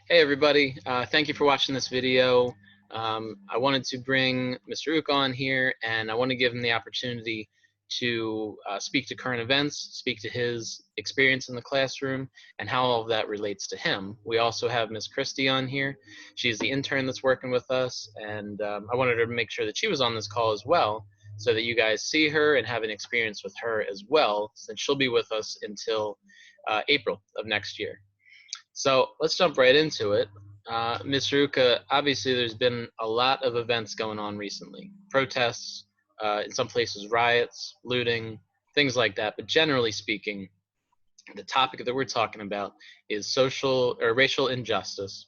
Hey everybody, thank you for watching this video. I wanted to bring Mr. Uka on here and I want to give him the opportunity to speak to current events, speak to his experience in the classroom and how all of that relates to him. We also have Miss Christie on here. She's the intern that's working with us, and I wanted to make sure that she was on this call as well so that you guys see her and have an experience with her as well, since she'll be with us until April of next year. So let's jump right into it. Mr. Uka, obviously there's been a lot of events going on recently. Protests, in some places riots, looting, things like that. But generally speaking, the topic that we're talking about is social or racial injustice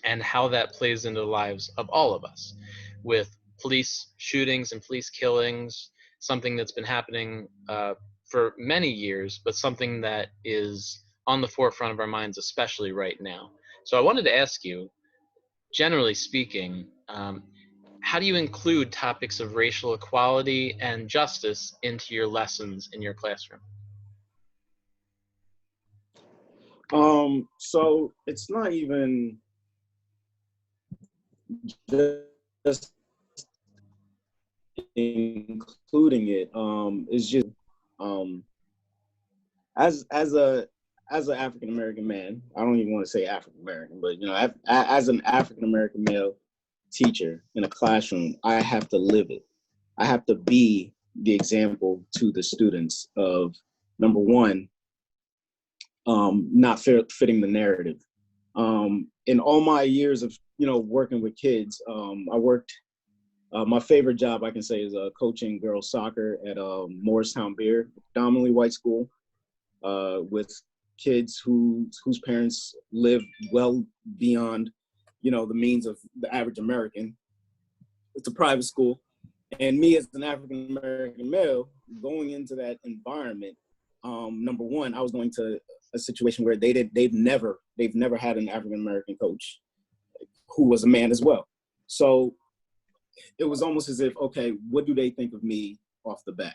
and how that plays into the lives of all of us, with police shootings and police killings, something that's been happening for many years, but something that is on the forefront of our minds, especially right now. So I wanted to ask you, generally speaking, how do you include topics of racial equality and justice into your lessons in your classroom? So it's not even just including it. It's just um, as an African American man. I don't even want to say African American, but as an African American male teacher in a classroom, I have to live it. I have to be the example to the students of, number one, not fitting the narrative. In all my years of working with kids, I worked. My favorite job I can say is coaching girls soccer at Morristown Beer, predominantly white school, with kids whose parents live well beyond the means of the average American. It's a private school, and me as an African American male going into that environment, number one, I was going to a situation where they've never had an African American coach who was a man as well. So it was almost as if, okay, what do they think of me off the bat?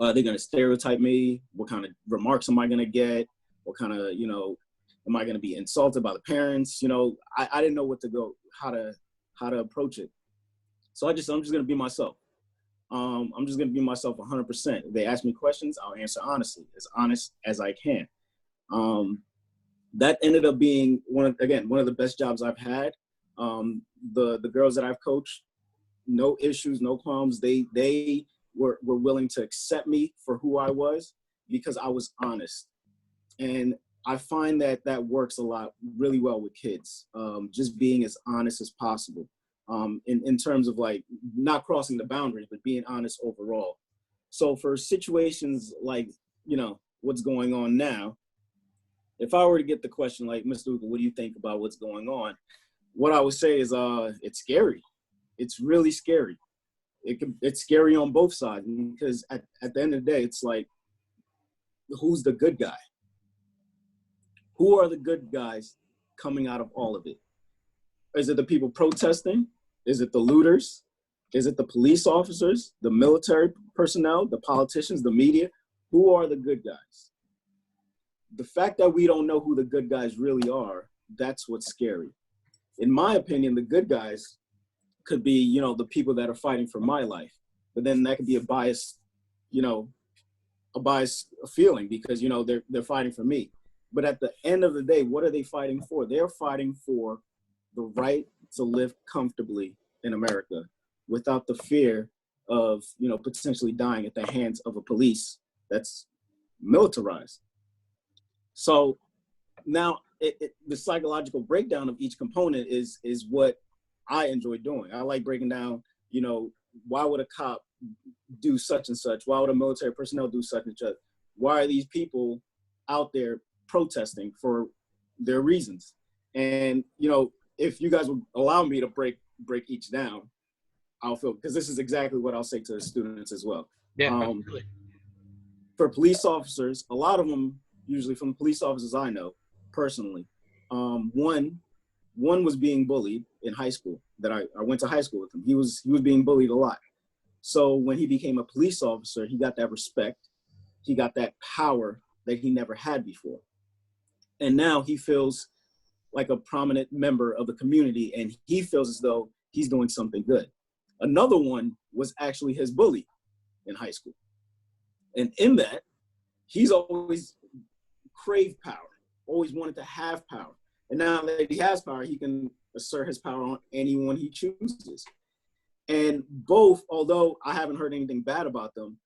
Are they going to stereotype me? What kind of remarks am I going to get? What kind of, am I going to be insulted by the parents? I didn't know how to approach it. So I'm just going to be myself. I'm just going to be myself 100%. If they ask me questions, I'll answer honestly, as honest as I can. That ended up being one of the best jobs I've had. The girls that I've coached, no issues, no problems. They were willing to accept me for who I was because I was honest. And I find that works a lot, really well with kids, just being as honest as possible. In terms of like not crossing the boundaries, but being honest overall. So for situations like, what's going on now, if I were to get the question like, Mr. Uka, what do you think about what's going on? What I would say is it's scary. It's really scary. It's scary on both sides because at the end of the day, it's like, who's the good guy? Who are the good guys coming out of all of it? Is it the people protesting? Is it the looters? Is it the police officers, the military personnel, the politicians, the media? Who are the good guys? The fact that we don't know who the good guys really are, that's what's scary. In my opinion, the good guys could be, the people that are fighting for my life. But then that could be a biased feeling because, they're fighting for me. But at the end of the day, what are they fighting for? They're fighting for the right to live comfortably in America without the fear of, potentially dying at the hands of a police that's militarized. So now the psychological breakdown of each component is what I enjoy doing. I like breaking down, why would a cop do such and such? Why would a military personnel do such and such? Why are these people out there protesting for their reasons? And, if you guys would allow me to break each down, I'll feel, because this is exactly what I'll say to the students as well. Yeah, for police officers, a lot of them, usually from the police officers I know personally, one was being bullied in high school. That I went to high school with him. He was being bullied a lot. So when he became a police officer, he got that respect. He got that power that he never had before. And now he feels like a prominent member of the community, and he feels as though he's doing something good. Another one was actually his bully in high school. And in that, he's always craved power, always wanted to have power. And now that he has power, he can assert his power on anyone he chooses. And both, although I haven't heard anything bad about them,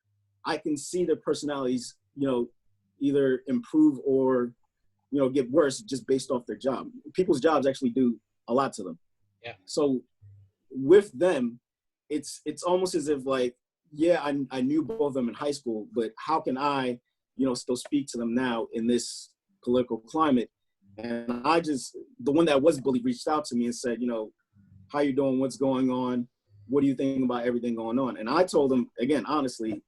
I can see their personalities, either improve or, get worse just based off their job. People's jobs actually do a lot to them. Yeah. So with them, it's almost as if like, yeah, I knew both of them in high school, but how can I, still speak to them now in this political climate? And the one that was bullied reached out to me and said, how you doing? What's going on? What do you think about everything going on? And I told him, again, honestly,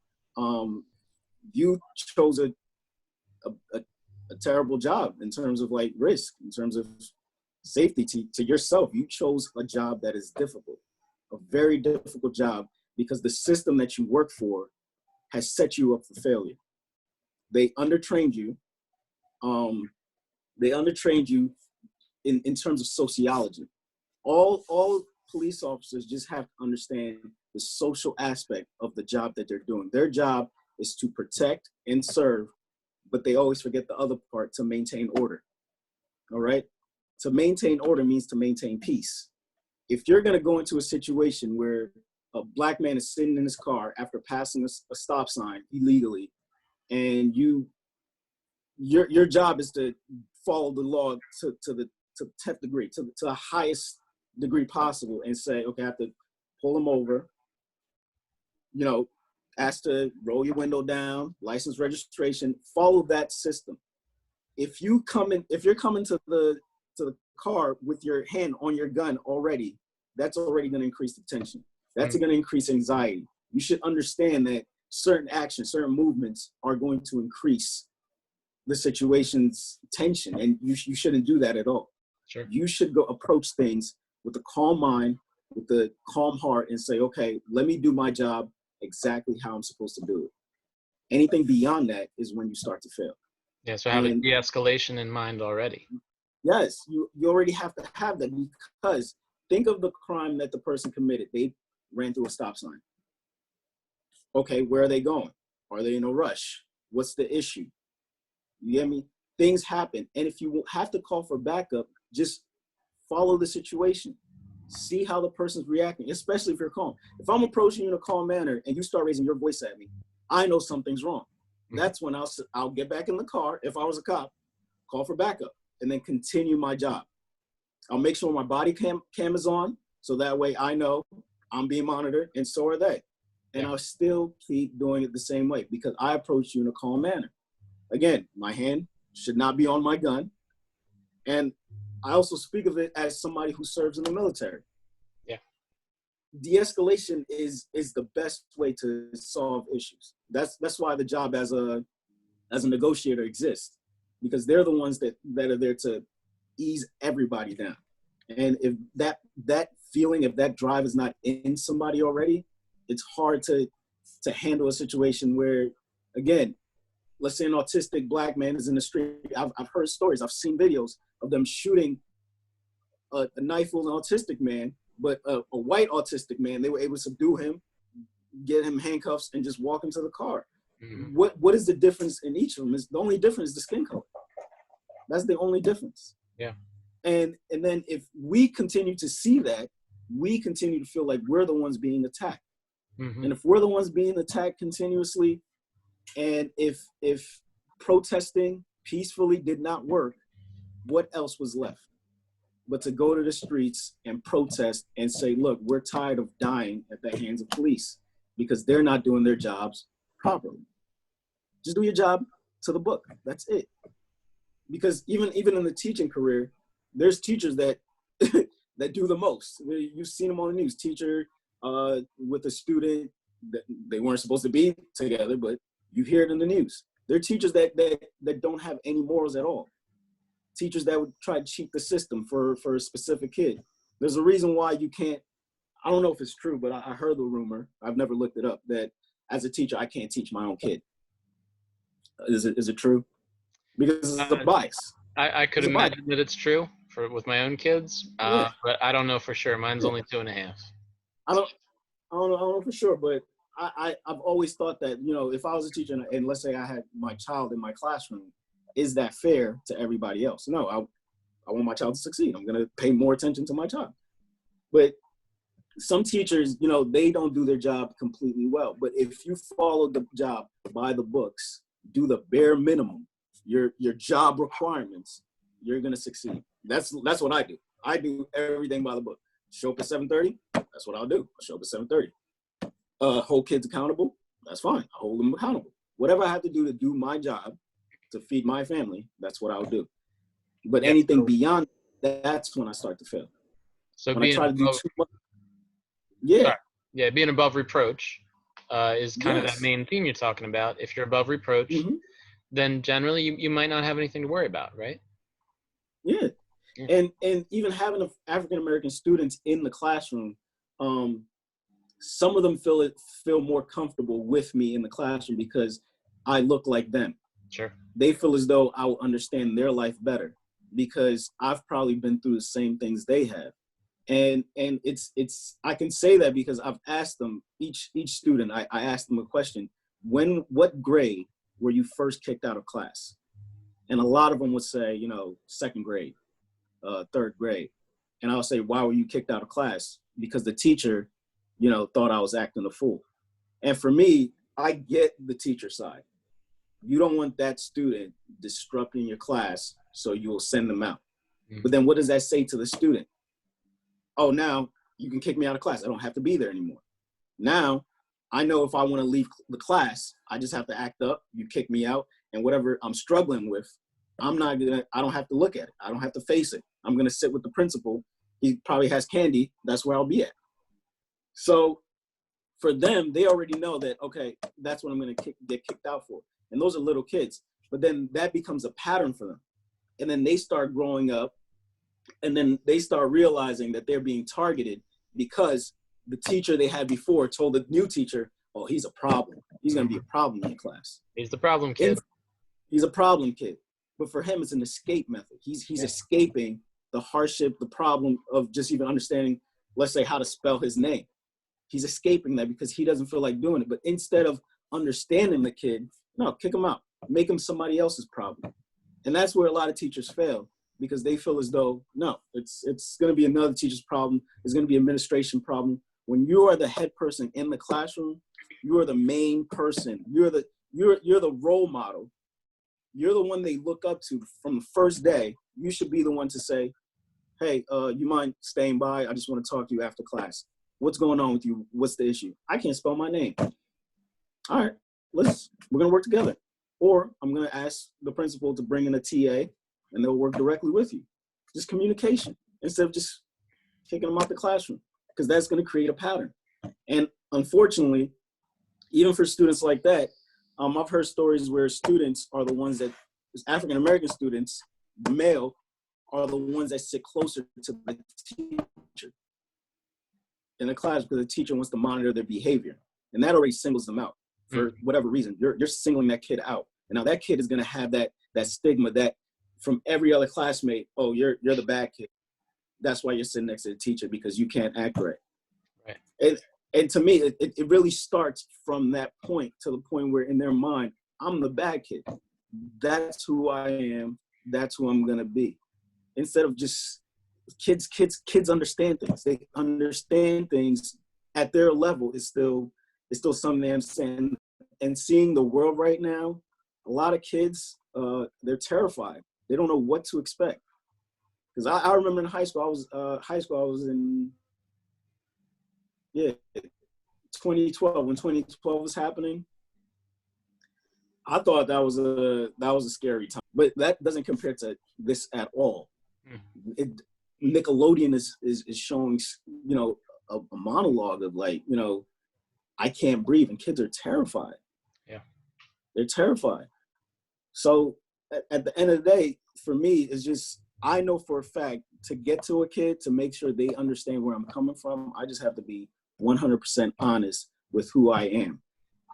you chose a terrible job in terms of like risk, in terms of safety to yourself. You chose a job that is difficult, a very difficult job, because the system that you work for has set you up for failure. They undertrained you. They undertrained you in terms of sociology. All police officers just have to understand the social aspect of the job that they're doing. Their job is to protect and serve, but they always forget the other part, to maintain order. All right? To maintain order means to maintain peace. If you're going to go into a situation where a black man is sitting in his car after passing a stop sign illegally, and your job is to follow the law to the 10th degree, to the highest degree possible, and say, okay, I have to pull him over, ask to roll your window down, license, registration, follow that system. If you're coming to the car with your hand on your gun already, that's already going to increase the tension. That's going to increase anxiety. You should understand that certain actions, certain movements are going to increase the situation's tension, and you shouldn't do that at all. Sure. You should go approach things with a calm mind, with a calm heart, and say, okay, let me do my job exactly how I'm supposed to do it. Anything beyond that is when you start to fail. Yeah, so having de-escalation in mind already. Yes, you already have to have that, because think of the crime that the person committed. They ran through a stop sign. Okay, where are they going? Are they in a rush? What's the issue? You get me? Things happen. And if you have to call for backup, just follow the situation. See how the person's reacting, especially if you're calm. If I'm approaching you in a calm manner and you start raising your voice at me, I know something's wrong. That's when I'll get back in the car. If I was a cop, call for backup, and then continue my job. I'll make sure my body cam is on, so that way I know I'm being monitored, and so are they. And I'll still keep doing it the same way, because I approach you in a calm manner. Again, my hand should not be on my gun. And I also speak of it as somebody who serves in the military. Yeah. De-escalation is the best way to solve issues. That's why the job as a negotiator exists, because they're the ones that are there to ease everybody down. And if that feeling, if that drive is not in somebody already, it's hard to handle a situation where, again, let's say an autistic black man is in the street. I've heard stories, I've seen videos of them shooting a knife with an autistic man, but a white autistic man, they were able to subdue him, get him handcuffs, and just walk him to the car. Mm-hmm. What is the difference in each of them? The only difference is the skin color. That's the only difference. Yeah. And then if we continue to see that, we continue to feel like we're the ones being attacked. Mm-hmm. And if we're the ones being attacked continuously, and if protesting peacefully did not work, what else was left but to go to the streets and protest and say, look, we're tired of dying at the hands of police because they're not doing their jobs properly. Just do your job to the book. That's it. Because even in the teaching career, there's teachers that that do the most. You've seen them on the news. Teacher with a student that they weren't supposed to be together, but you hear it in the news. There are teachers that don't have any morals at all. Teachers that would try to cheat the system for a specific kid. There's a reason why you can't, I don't know if it's true, but I heard the rumor, I've never looked it up, that as a teacher, I can't teach my own kid. Is it true? Because it's a bias. I could It's a Bible. imagine that it's true with my own kids, Yeah, but I don't know for sure. Mine's yeah. only 2.5. I don't, I don't know for sure, but I've always thought that, you know, if I was a teacher and let's say I had my child in my classroom, is that fair to everybody else? No, I want my child to succeed. I'm going to pay more attention to my child. But some teachers, you know, they don't do their job completely well. But if you follow the job by the books, do the bare minimum, your job requirements, you're going to succeed. That's what I do. I do everything by the book. Show up at 7:30. That's what I'll do. I'll show up at 7:30. Hold kids accountable. That's fine. I hold them accountable. Whatever I have to do my job to feed my family, that's what I'll do. But Yeah. anything beyond that's when I start to fail. So When I being try to do above, too much, yeah, sorry, yeah, being above reproach is kind of that yes, main theme you're talking about. If you're above reproach, hmm then generally you might not have anything to worry about, right? yeah, Yeah. and even having African American students in the classroom, um, some of them feel more comfortable with me in the classroom because I look like them. Sure. They feel as though I will understand their life better because I've probably been through the same things they have. And it's I can say that because I've asked them, each student, I asked them a question: what grade were you first kicked out of class? And a lot of them would say, you know, second grade, third grade. And I'll say, why were you kicked out of class? Because the teacher, you know, thought I was acting a fool. And for me, I get the teacher side. You don't want that student disrupting your class, so you will send them out. But then what does that say to the student? Oh, now you can kick me out of class. I don't have to be there anymore. Now I know if I want to leave the class, I just have to act up. You kick me out, and whatever I'm struggling with, I don't have to look at it. I don't have to face it. I'm gonna sit with the principal. He probably has candy. That's where I'll be at. So for them, they already know that, okay, that's what I'm gonna get kicked out for. And those are little kids. But then that becomes a pattern for them. And then they start growing up, and then they start realizing that they're being targeted because the teacher they had before told the new teacher, oh, he's a problem. He's going to be a problem in the class. He's the problem And kid. he's a problem kid. But for him, it's an escape method. He's escaping the hardship, the problem of just even understanding, let's say, how to spell his name. He's escaping that because he doesn't feel like doing it. But instead of understanding the kid, no, kick him out. Make him somebody else's problem. And that's where a lot of teachers fail, because they feel as though, no, it's going to be another teacher's problem. It's going to be administration problem. When you are the head person in the classroom, you are the main person. You're the role model. You're the one they look up to from the first day. You should be the one to say, hey, you mind staying by? I just want to talk to you after class. What's going on with you? What's the issue? I can't spell my name. All right, we're going to work together. Or I'm going to ask the principal to bring in a TA, and they'll work directly with you. Just communication instead of just kicking them out the classroom, because that's going to create a pattern. And unfortunately, even for students like that, I've heard stories where students are the ones that, African-American students, male, are the ones that sit closer to the teacher in the class because the teacher wants to monitor their behavior. And that already singles them out for whatever reason. You're singling that kid out. And now that kid is going to have that stigma that from every other classmate, oh, you're the bad kid. That's why you're sitting next to the teacher, because you can't act right. Right. And to me, it really starts from that point to the point where in their mind, I'm the bad kid. That's who I am. That's who I'm going to be. Instead of just kids understand things. They understand things at their level. It's still something they understand. And seeing the world right now, a lot of kids, they're terrified. They don't know what to expect. Because I remember in high school, I was in 2012. When 2012 was happening, I thought that was a scary time. But that doesn't compare to this at all. Nickelodeon is showing, you know, a monologue of, like, you know, I can't breathe, and kids are terrified. Yeah, they're terrified. So at the end of the day, for me, it's just, I know for a fact, to get to a kid, to make sure they understand where I'm coming from, I just have to be 100% honest with who I am.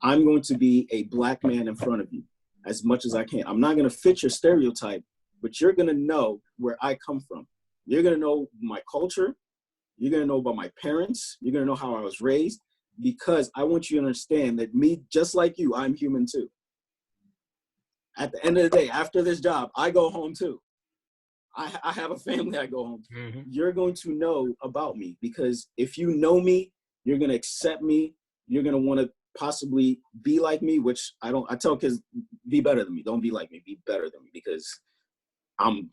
I'm going to be a black man in front of you as much as I can. I'm not going to fit your stereotype, but you're going to know where I come from. You're going to know my culture. You're going to know about my parents. You're going to know how I was raised, because I want you to understand that me, just like you, I'm human too. At the end of the day, after this job, I go home too. I have a family I go home to. Mm-hmm. You're going to know about me, because if you know me, you're going to accept me. You're going to want to possibly be like me, which I tell kids, be better than me. Don't be like me. Be better than me, because I'm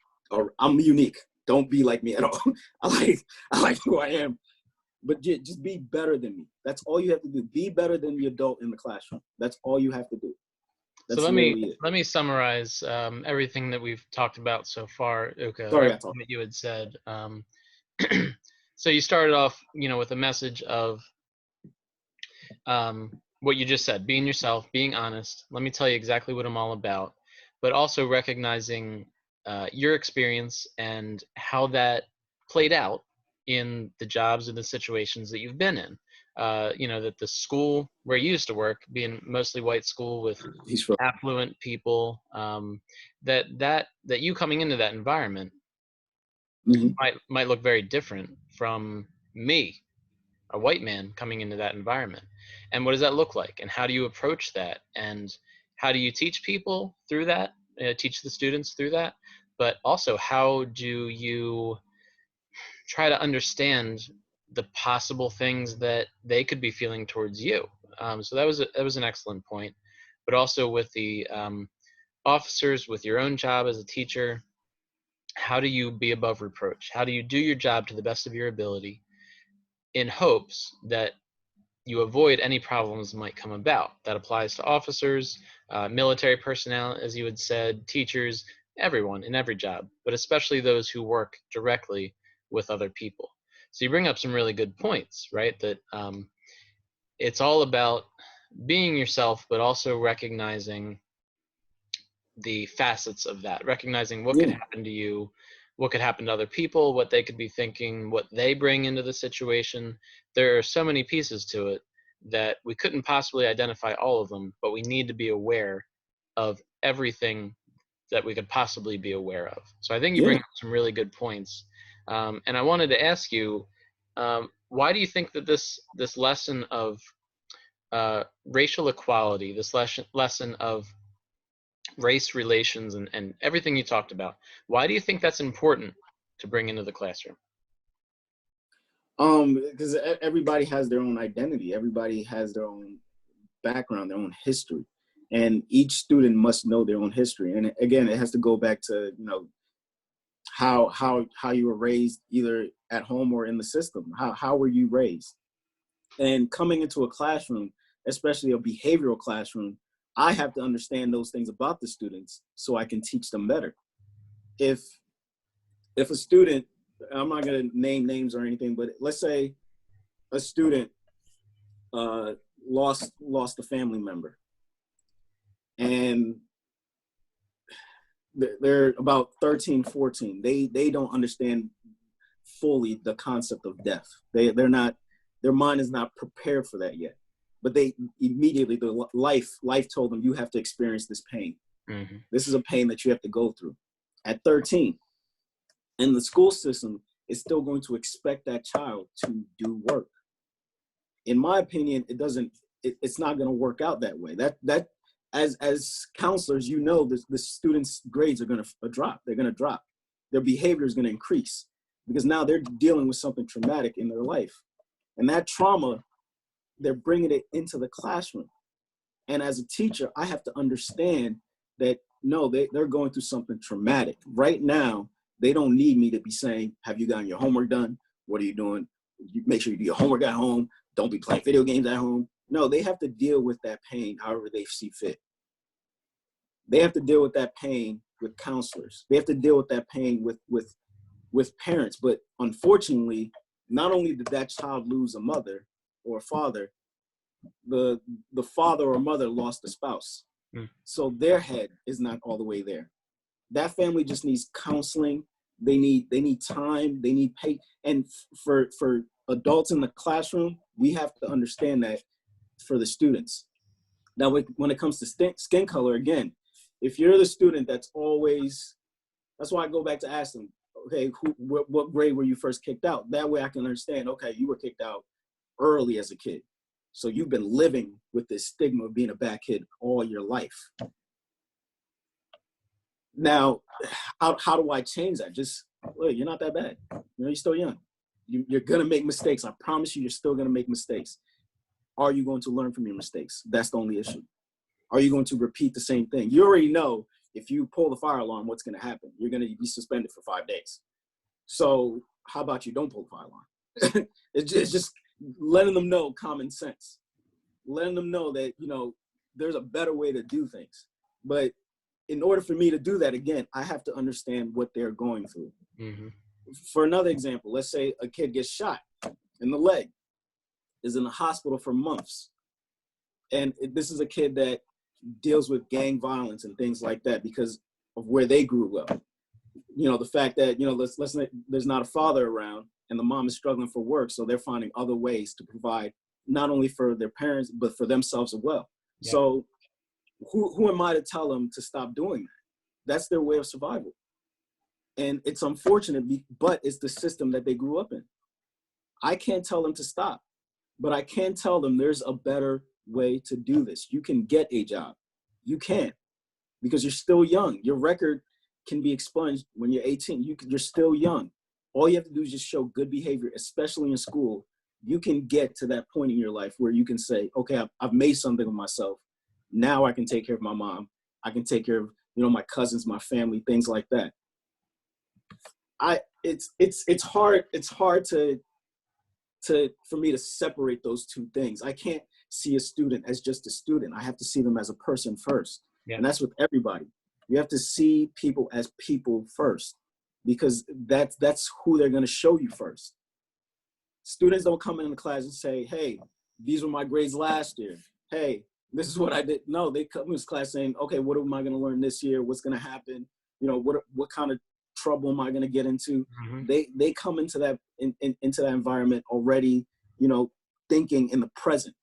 unique. Don't be like me at all. I like who I am, but just be better than me. That's all you have to do. Be better than the adult in the classroom. That's all you have to do. So That's literally it. let me summarize everything that we've talked about so far, Uka, or Sorry, I everything talked. that you had said. So you started off, with a message of what you just said: being yourself, being honest. Let me tell you exactly what I'm all about, but also recognizing your experience and how that played out in the jobs and the situations that you've been in. That the school where you used to work, being mostly white school with He's from. affluent people, that you coming into that environment Mm-hmm. might look very different from me, a white man, coming into that environment. And what does that look like, and how do you approach that, and how do you teach people through that, teach the students through that, but also how do you try to understand the possible things that they could be feeling towards you. So that was an excellent point. But also with the officers, with your own job as a teacher, how do you be above reproach? How do you do your job to the best of your ability, in hopes that you avoid any problems that might come about? That applies to officers, military personnel, as you had said, teachers, everyone in every job, but especially those who work directly with other people. So you bring up some really good points, right? That it's all about being yourself, but also recognizing the facets of that, recognizing what could Yeah. happen to you, what could happen to other people, what they could be thinking, what they bring into the situation. There are so many pieces to it that we couldn't possibly identify all of them, but we need to be aware of everything that we could possibly be aware of. So I think you bring Yeah. up some really good points. And I wanted to ask you, why do you think that this lesson of racial equality, this lesson of race relations, and everything you talked about, why do you think that's important to bring into the classroom? Because everybody has their own identity. Everybody has their own background, their own history, and each student must know their own history. And again, it has to go back to how you were raised, either at home or in the system. How were you raised? And coming into a classroom, especially a behavioral classroom, I have to understand those things about the students so I can teach them better. If a student, I'm not going to name names or anything, but let's say a student lost a family member, and they're about 13, 14. They don't understand fully the concept of death. They're not, their mind is not prepared for that yet. But they immediately, the life told them, you have to experience this pain. Mm-hmm. This is a pain that you have to go through. At 13, and the school system is still going to expect that child to do work. In my opinion, it's not going to work out that way. That as counselors, the students' grades are going to drop. They're going to drop. Their behavior is going to increase, because now they're dealing with something traumatic in their life. And that trauma, they're bringing it into the classroom. And as a teacher, I have to understand that, no, they're going through something traumatic. Right now, they don't need me to be saying, have you gotten your homework done? What are you doing? You make sure you do your homework at home. Don't be playing video games at home. No, they have to deal with that pain however they see fit. They have to deal with that pain with counselors. They have to deal with that pain with parents. But unfortunately, not only did that child lose a mother or a father, the father or mother lost a spouse. Mm. So their head is not all the way there. That family just needs counseling. They need time. They need pay. And for adults in the classroom, we have to understand that for the students. Now, when it comes to skin color, again, if you're the student that's always That's why I go back to ask them, okay, what grade were you first kicked out? That way I can understand, okay, you were kicked out early as a kid. So you've been living with this stigma of being a bad kid all your life. Now, how do I change that? Just, well, you're not that bad. You're still young. You're going to make mistakes. I promise you, you're still going to make mistakes. Are you going to learn from your mistakes? That's the only issue. Are you going to repeat the same thing? You already know if you pull the fire alarm, what's going to happen. You're going to be suspended for 5 days. So how about you don't pull the fire alarm? It's just letting them know common sense. Letting them know that, there's a better way to do things. But in order for me to do that, again, I have to understand what they're going through. Mm-hmm. For another example, let's say a kid gets shot in the leg, is in the hospital for months. And this is a kid that deals with gang violence and things like that because of where they grew up. The fact that, there's not a father around and the mom is struggling for work. So they're finding other ways to provide not only for their parents, but for themselves as well. Yeah. So who am I to tell them to stop doing that? That's their way of survival. And it's unfortunate, but it's the system that they grew up in. I can't tell them to stop, but I can tell them there's a better way to do this. You can get a job. You can, because you're still young. Your record can be expunged when you're 18. You're still young. All you have to do is just show good behavior, especially in school. You can get to that point in your life where you can say, okay, I've made something of myself. Now I can take care of my mom. I can take care of, my cousins, my family, things like that. It's hard for me to separate those two things. I can't see a student as just a student. I have to see them as a person first. Yeah. And that's with everybody. You have to see people as people first, because that's who they're going to show you first. Students don't come in the class and say, hey, these were my grades last year. Hey, this is what I did. No, they come in this class saying, okay, what am I going to learn this year? What's going to happen? What kind of trouble am I going to get into? Mm-hmm. They come into that into that environment already, thinking in the present.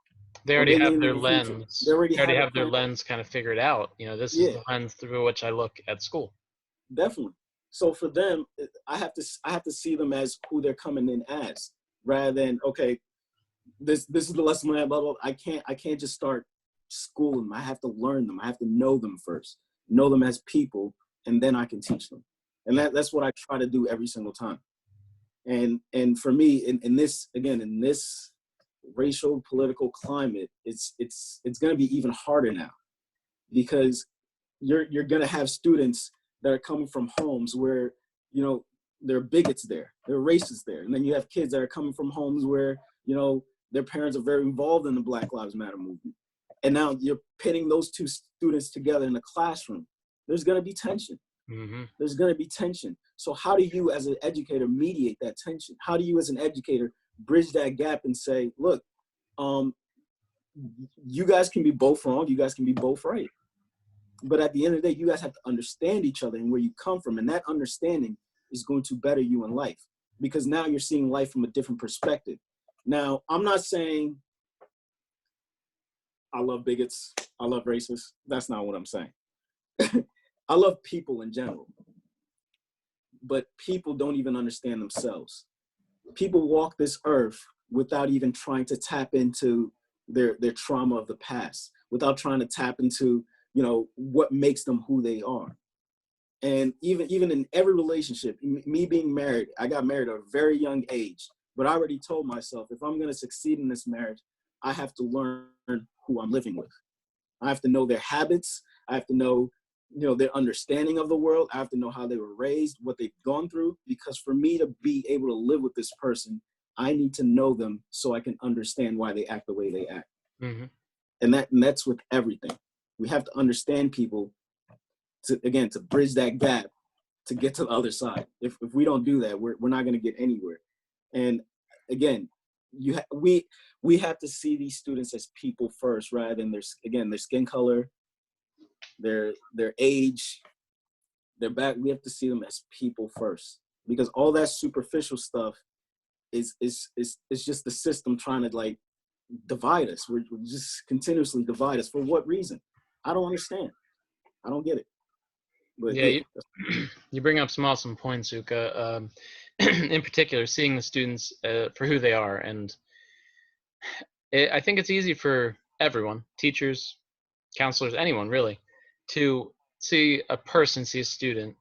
They already have their lens. They already have their lens kind of figured out. This is the lens through which I look at school. Definitely. So for them, I have to see them as who they're coming in as, rather than, okay, this is the lesson plan, blah, blah. I can't just start schooling them. I have to learn them. I have to know them first, know them as people, and then I can teach them. And that's what I try to do every single time. And for me, in this racial political climate, it's going to be even harder now, because you're going to have students that are coming from homes where, there are bigots there, there are racists there. And then you have kids that are coming from homes where, their parents are very involved in the Black Lives Matter movement. And now you're pitting those two students together in a classroom. There's going to be tension. Mm-hmm. There's going to be tension. So how do you as an educator mediate that tension? How do you as an educator bridge that gap and say, look, you guys can be both wrong. You guys can be both right. But at the end of the day, you guys have to understand each other and where you come from. And that understanding is going to better you in life, because now you're seeing life from a different perspective. Now, I'm not saying I love bigots, I love racists. That's not what I'm saying. I love people in general. But people don't even understand themselves. People walk this earth without even trying to tap into their trauma of the past, without trying to tap into, what makes them who they are. And even in every relationship, me being married, I got married at a very young age, but I already told myself, if I'm going to succeed in this marriage, I have to learn who I'm living with. I have to know their habits. I have to know, their understanding of the world. I have to know how they were raised, what they've gone through, because for me to be able to live with this person, I need to know them so I can understand why they act the way they act. Mm-hmm. And that's with everything. We have to understand people to bridge that gap to get to the other side. If we don't do that, we're not going to get anywhere. And again, we have to see these students as people first, rather than their skin color, their age, their back. We have to see them as people first, because all that superficial stuff is just the system trying to divide us. We're just continuously divide us. For what reason? I don't understand. I don't get it. But Yeah, yeah, you bring up some awesome points, Uka. In particular, seeing the students for who they are, and I think it's easy for everyone, teachers, counselors, anyone really, to see a person, see a student,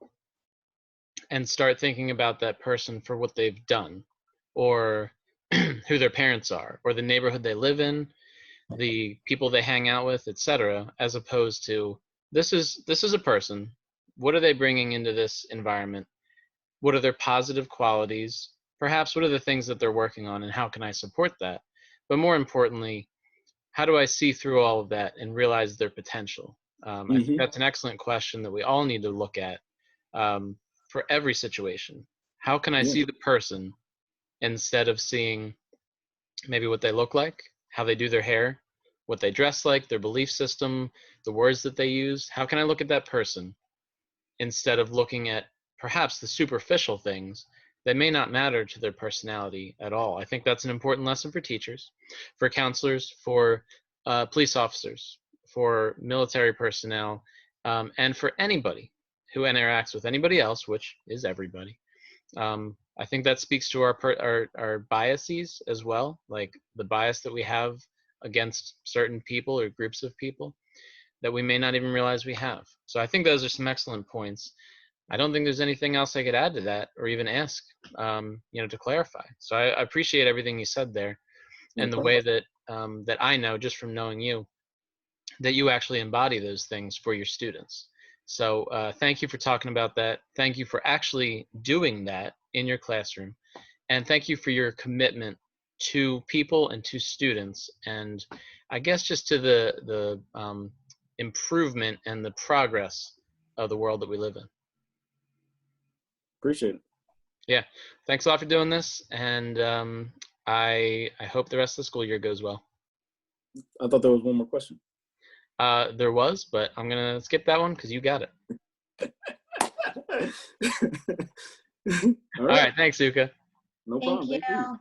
and start thinking about that person for what they've done, or who their parents are, or the neighborhood they live in, the people they hang out with, etc., as opposed to this is a person. What are they bringing into this environment? What are their positive qualities? Perhaps what are the things that they're working on, and how can I support that? But more importantly, how do I see through all of that and realize their potential? I think hmm that's an excellent question that we all need to look at um, for every situation. How can I yeah, see the person instead of seeing maybe what they look like, how they do their hair, what they dress like, their belief system, the words that they use? How can I look at that person instead of looking at perhaps the superficial things that may not matter to their personality at all? I think that's an important lesson for teachers, for counselors, for police officers, for military personnel, and for anybody who interacts with anybody else, which is everybody. I think that speaks to our biases as well, like the bias that we have against certain people or groups of people that we may not even realize we have. So I think those are some excellent points. I don't think there's anything else I could add to that or even ask, to clarify. So I appreciate everything you said there, no and the problem. way that I know just from knowing you that you actually embody those things for your students. So thank you for talking about that. Thank you for actually doing that in your classroom, and thank you for your commitment to people and to students, and I guess just to the improvement and the progress of the world that we live in. Appreciate it. Yeah, thanks a lot for doing this, and I hope the rest of the school year goes well. I thought there was one more question. There was, but I'm gonna skip that one because you got it. All All right, right, thanks, Uka. no Thank problem. you. Thank you.